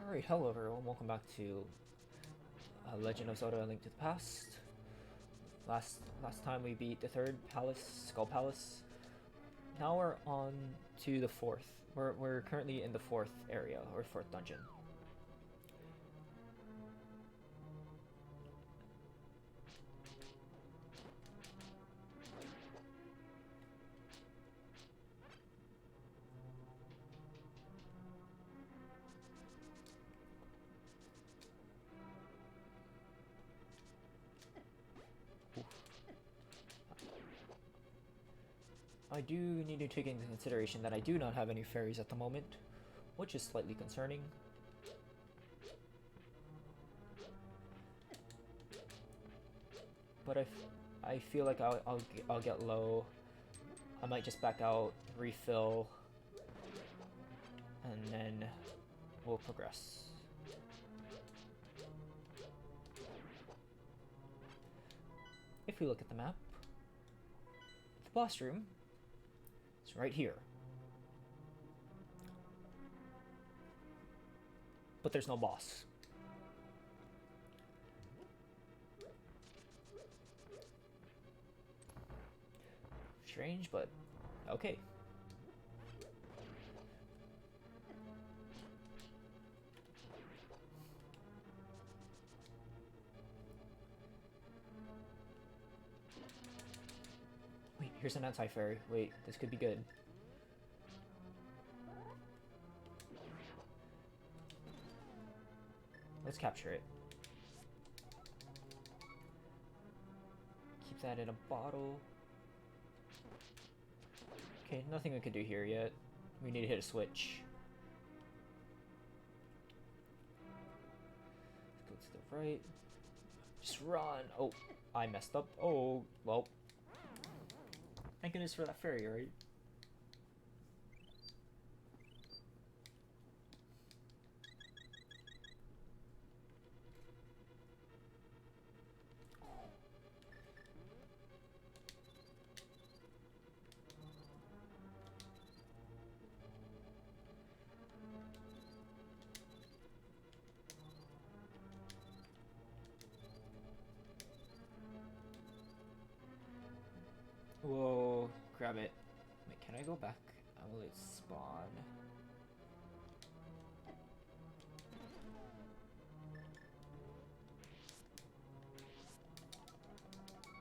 Alright, hello everyone, welcome back to Legend of Zelda: A Link to the Past. Last time we beat the third palace, Skull Palace. Now we're on to the fourth. We're currently in the fourth area, or fourth dungeon. I do need to take into consideration that I do not have any fairies at the moment, which is slightly concerning. But I feel like I'll get low. I might just back out, refill, and then we'll progress. If we look at the map, the boss room is right here. But there's no boss. Strange, but okay. Wait, here's an anti-fairy. Wait, this could be good. Let's capture it. Keep that in a bottle. Okay, nothing we can do here yet. We need to hit a switch. Let's go to the right. Just run. Oh, I messed up. Oh, well. Thank goodness for that fairy, right? Whoa, grab it. Wait, can I go back? Will it spawn?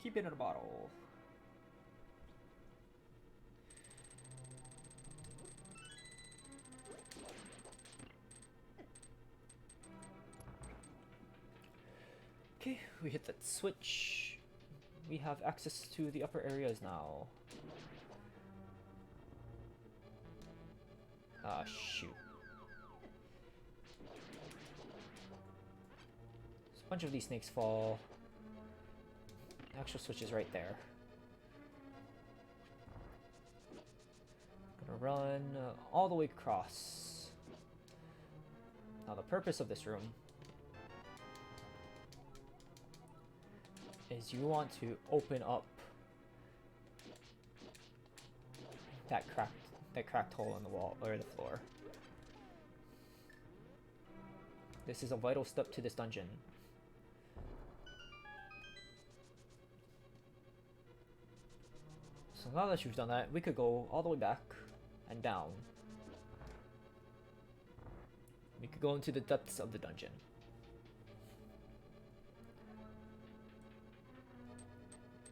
Keep it in a bottle. Okay, we hit that switch. We have access to the upper areas now. Ah, shoot. So a bunch of these snakes fall. The actual switch is right there. Gonna run all the way across. Now the purpose of this room is you want to open up that cracked hole in the wall or the floor. This is a vital step to this dungeon. So now that you've done that, we could go all the way back and down. We could go into the depths of the dungeon.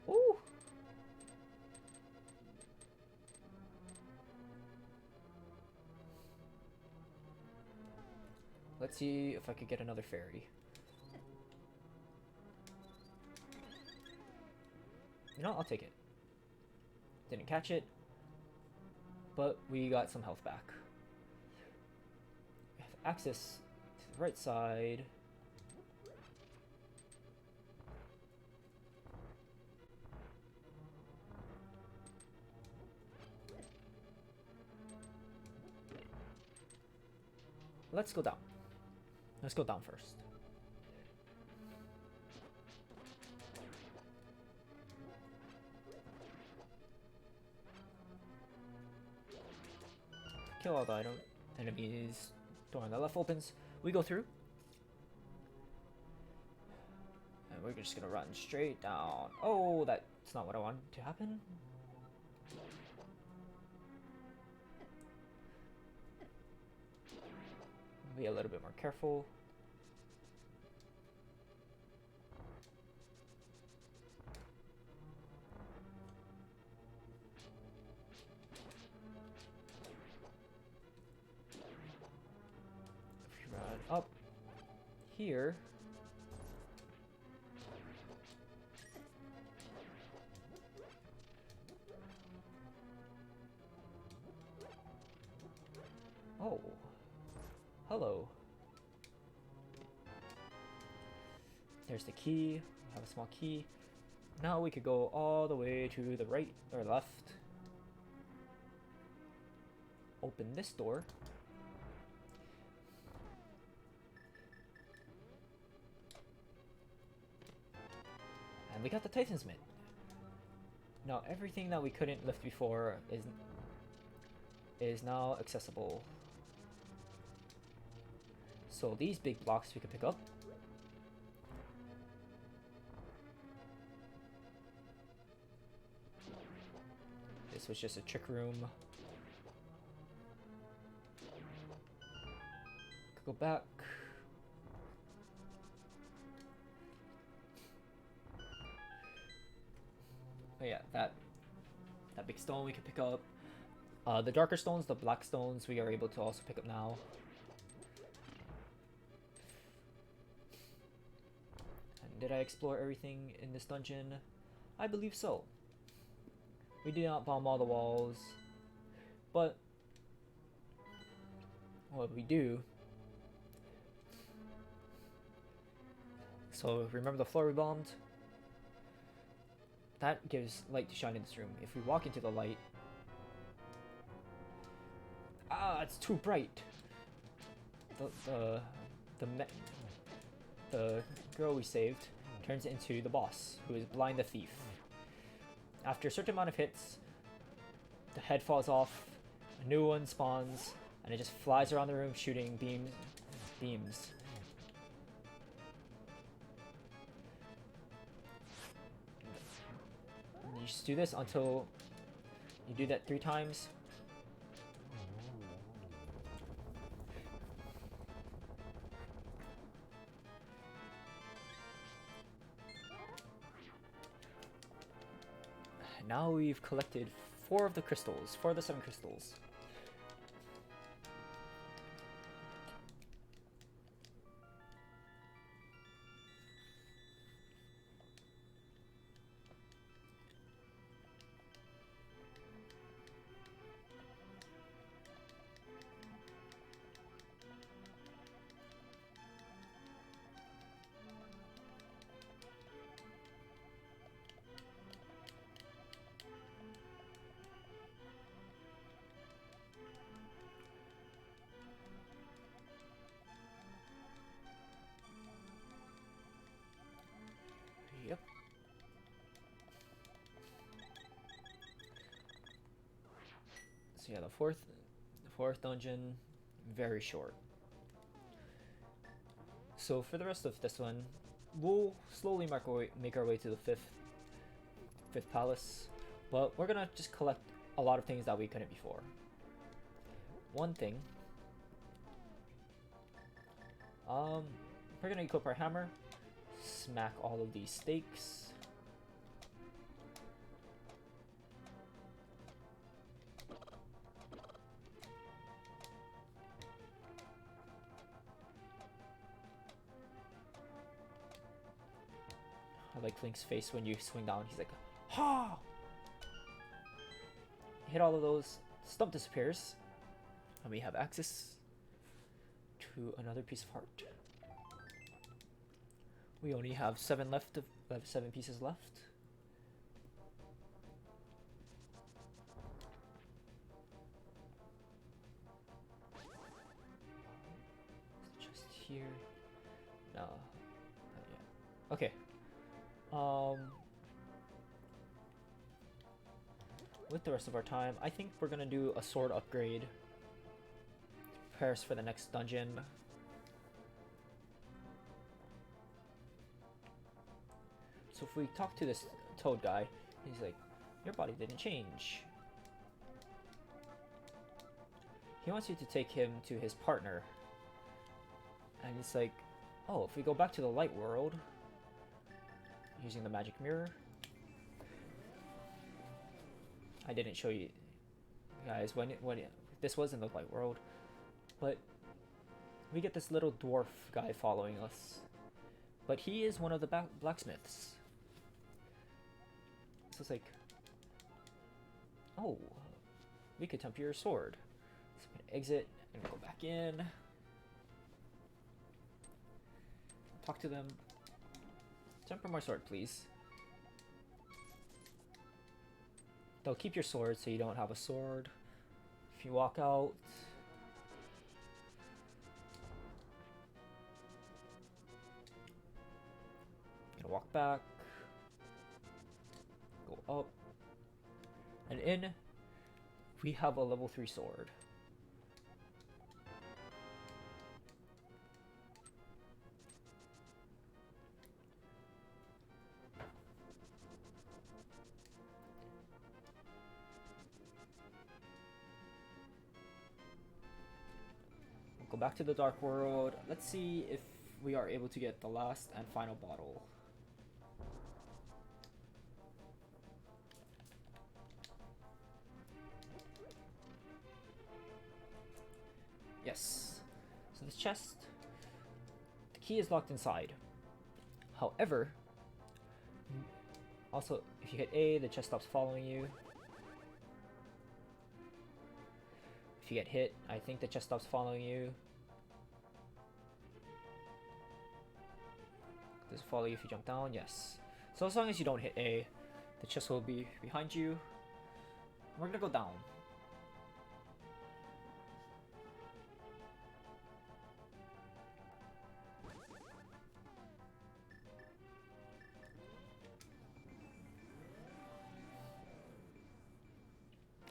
Ooh! Let's see if I could get another fairy. You know, I'll take it. Didn't catch it, but we got some health back. We have access to the right side. Let's go down. Let's go down first. Kill all the enemies. Door on the left opens. We go through. And we're just gonna run straight down. Oh, that's not what I wanted to happen. Be a little bit more careful. If we run up here. Oh, hello. There's the key. We have a small key. Now we could go all the way to the right or left. Open this door. And we got the Titan's Mitt. Now everything that we couldn't lift before is now accessible. So these big blocks we can pick up. This was just a trick room. Could go back. Oh yeah, that big stone we can pick up. The darker stones, the black stones, we are able to also pick up now. And did I explore everything in this dungeon? I believe so. We did not bomb all the walls, but what we do. So remember the floor we bombed? That gives light to shine in this room. If we walk into the light, it's too bright. The girl we saved turns into the boss, who is Blind the Thief. After a certain amount of hits, the head falls off, a new one spawns, and it just flies around the room shooting beams. And you just do this until you do that 3 times. Now we've collected 4 of the crystals, 4 of the 7 crystals. Yep. So yeah, the fourth dungeon, very short. So for the rest of this one, we'll slowly make our way to the fifth palace, but we're gonna just collect a lot of things that we couldn't before. One thing, we're gonna equip our hammer, smack all of these stakes. I like Link's face when you swing down. He's like, ha! Hit all of those, stump disappears, and we have access to another piece of heart. We only have 7 left. 7 pieces left. Just here. No, not yet. Okay. With the rest of our time, I think we're gonna do a sword upgrade. Prepare us for the next dungeon. So if we talk to this toad guy, he's like, your body didn't change. He wants you to take him to his partner. And it's like, oh, if we go back to the light world, using the magic mirror. I didn't show you guys when this was in the light world, but we get this little dwarf guy following us. But he is one of the blacksmiths. So it's like, oh, we could temper your sword. So I'm gonna exit and go back in. Talk to them. Temper my sword, please. They'll keep your sword so you don't have a sword. If you walk out, gonna walk back, go up, and in we have a level 3 sword. Go back to the dark world. Let's see if we are able to get the last and final bottle. Yes. So this chest, the key is locked inside. However, also if you hit A, the chest stops following you. If you get hit, I think the chest stops following you. Does it follow you if you jump down? Yes. So as long as you don't hit A, the chest will be behind you. We're gonna go down.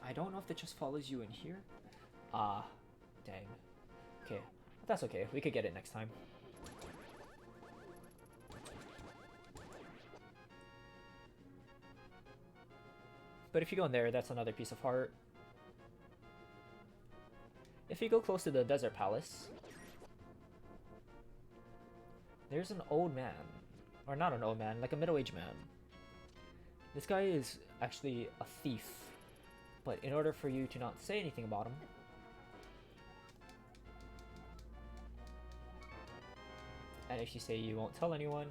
I don't know if the chest follows you in here. Ah, dang. Okay, but that's okay. We could get it next time. But if you go in there, that's another piece of heart. If you go close to the desert palace, there's an old man. Or not an old man, like a middle-aged man. This guy is actually a thief. But in order for you to not say anything about him, and if you say you won't tell anyone,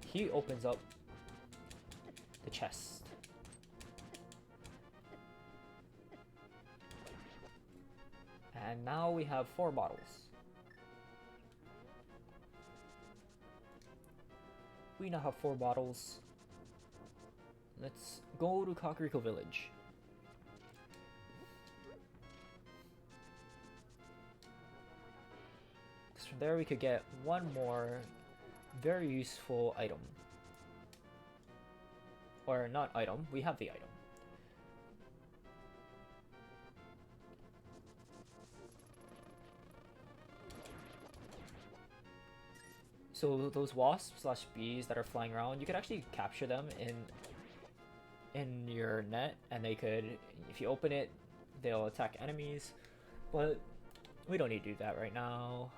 he opens up the chest. And now we have 4 bottles. We now have 4 bottles. Let's go to Kakariko Village. From there we could get one more very useful item. Or not item, we have the item. So those wasps slash bees that are flying around, you could actually capture them in your net, and they could, if you open it, they'll attack enemies. But we don't need to do that right now.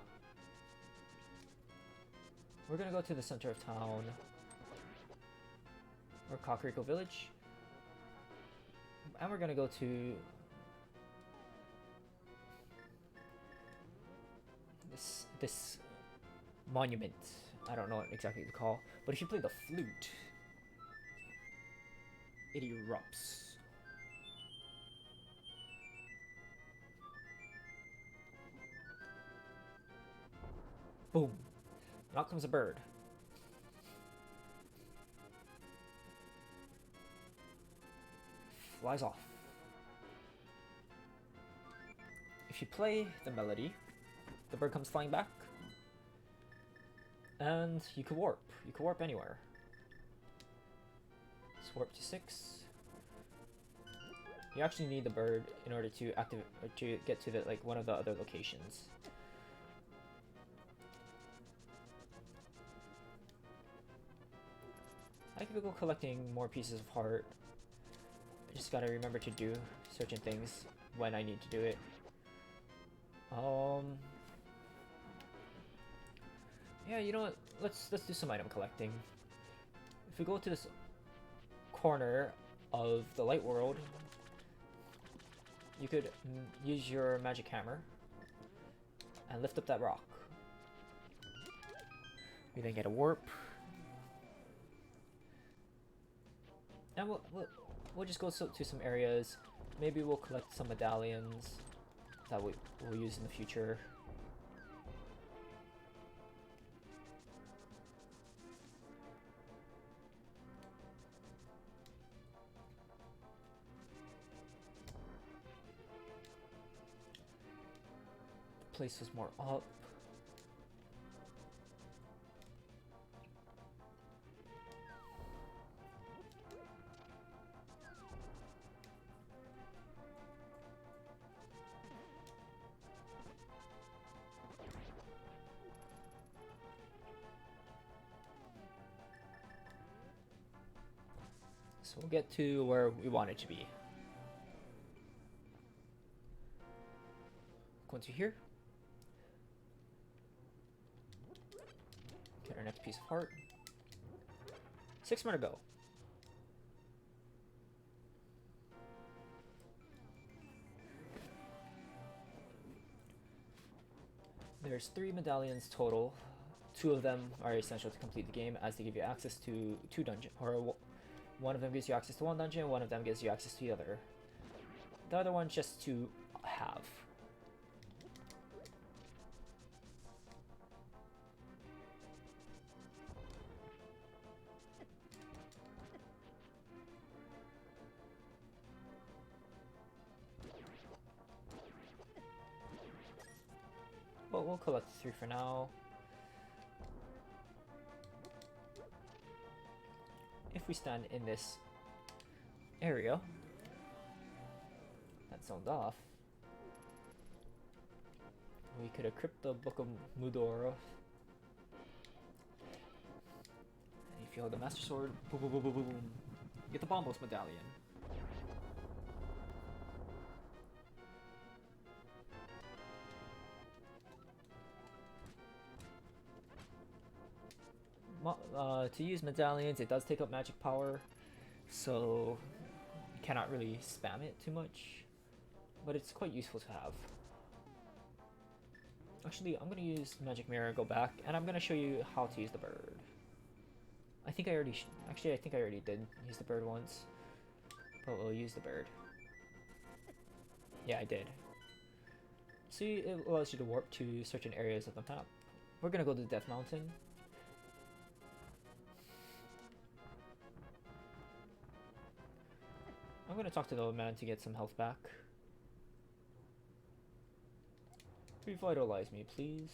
We're gonna go to the center of town, or Kakariko Village, and we're gonna go to this monument. I don't know what exactly to call, but if you play the flute, it erupts. Boom. And out comes a bird. Flies off. If you play the melody, the bird comes flying back. And you can warp. You can warp anywhere. Let's warp to 6. You actually need the bird in order to activate or to get to the one of the other locations. if we go collecting more pieces of heart, I just gotta remember to do certain things when I need to do it. Yeah, you know what? Let's do some item collecting. If we go to this corner of the light world, you could use your magic hammer and lift up that rock. We then get a warp, and we'll just go to some areas. Maybe we'll collect some medallions that we'll use in the future. The place was more up. So we'll get to where we want it to be. Go into here. Get our next piece of heart. 6 more to go. There's 3 medallions total. 2 of them are essential to complete the game, as they give you access to 2 dungeons, or one of them gives you access to 1 dungeon, one of them gives you access to the other. The other one's just to have. But we'll collect 3 for now. If we stand in this area that's zoned off, we could equip the Book of Mudora. And if you hold the Master Sword, boom, boom, boom, boom, boom, boom, get the Bombos Medallion. To use medallions, it does take up magic power, so you cannot really spam it too much, but it's quite useful to have. Actually, I'm gonna use Magic Mirror, go back, and I'm gonna show you how to use the bird. I think I already I think I already did use the bird once, but we'll use the bird. Yeah, I did. See, it allows you to warp to certain areas of the map. We're gonna go to Death Mountain. I'm gonna talk to the old man to get some health back. Revitalize me, please.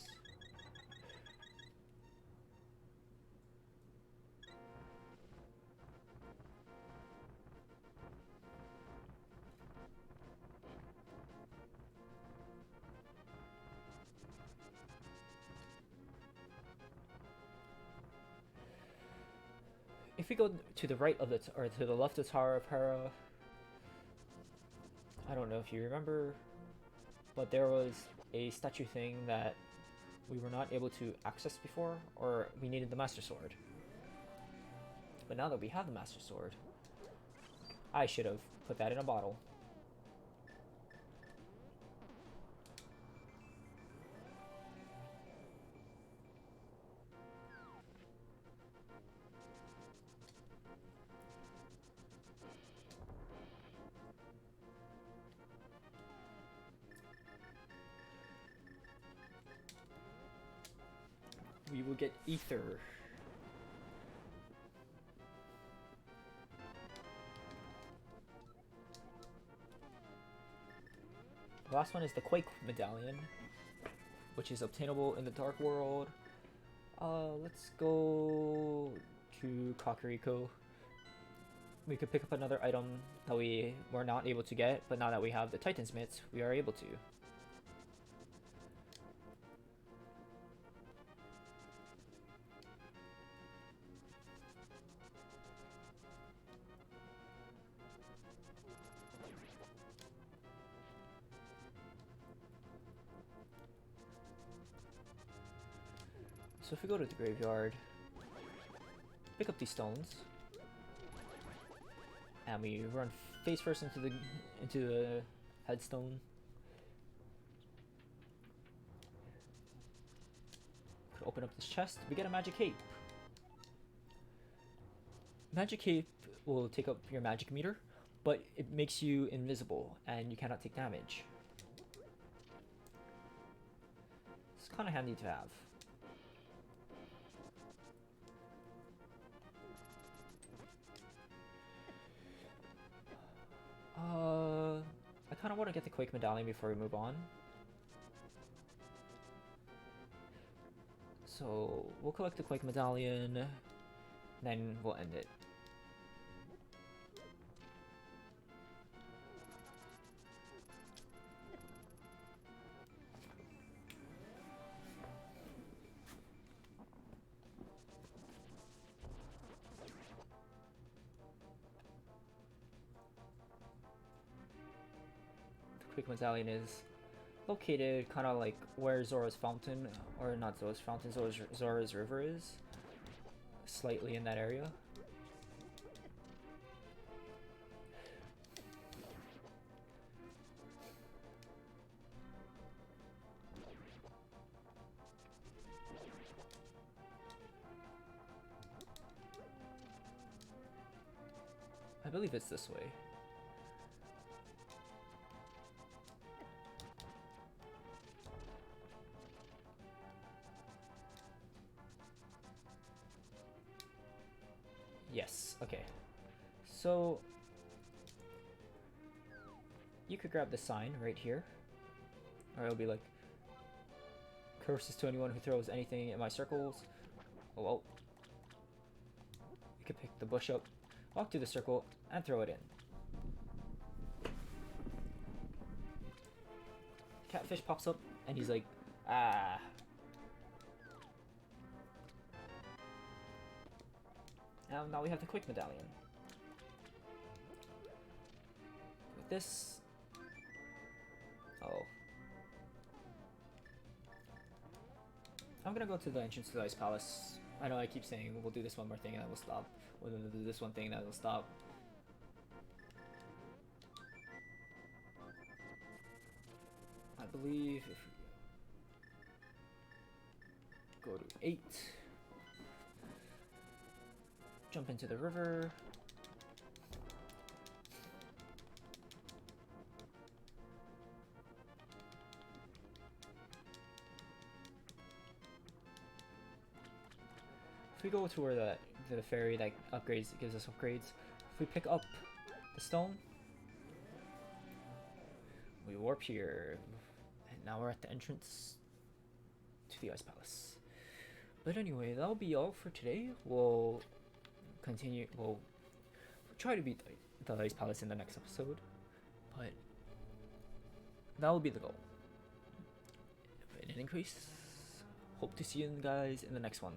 If we go to the right of the or to the left of Tower of Hera, I don't know if you remember, but there was a statue thing that we were not able to access before, or we needed the Master Sword. But now that we have the Master Sword, I should have put that in a bottle. We will get Ether. The last one is the Quake Medallion, which is obtainable in the Dark World. Let's go to Kakariko. We could pick up another item that we were not able to get, but now that we have the Titan's Mitts, we are able to. So if we go to the graveyard, pick up these stones, and we run face first into the headstone. Open up this chest, we get a magic cape. Magic cape will take up your magic meter, but it makes you invisible and you cannot take damage. It's kind of handy to have. I kind of want to get the Quake Medallion before we move on. So we'll collect the Quake Medallion, then we'll end it. The Quake Medallion is located kind of like where Zora's Fountain, or not Zora's Fountain, Zora's River is. Slightly in that area. I believe it's this way. Yes, okay. So you could grab the sign right here, or it'll be like, curses to anyone who throws anything in my circles. Oh well. You could pick the bush up, walk through the circle, and throw it in. Catfish pops up, and he's like, ah. Now we have the Quick Medallion. With this... Oh. I'm gonna go to the entrance to the Ice Palace. I know I keep saying we'll do this one more thing and then we'll stop. We'll do this one thing and then we'll stop. I believe if we go to 8. Jump into the river. If we go to where the ferry that gives us upgrades, if we pick up the stone, we warp here, and now we're at the entrance to the Ice Palace. But anyway, that'll be all for today. We'll try to beat the Ice Palace in the next episode, but that will be the goal. In any case, hope to see you guys in the next one.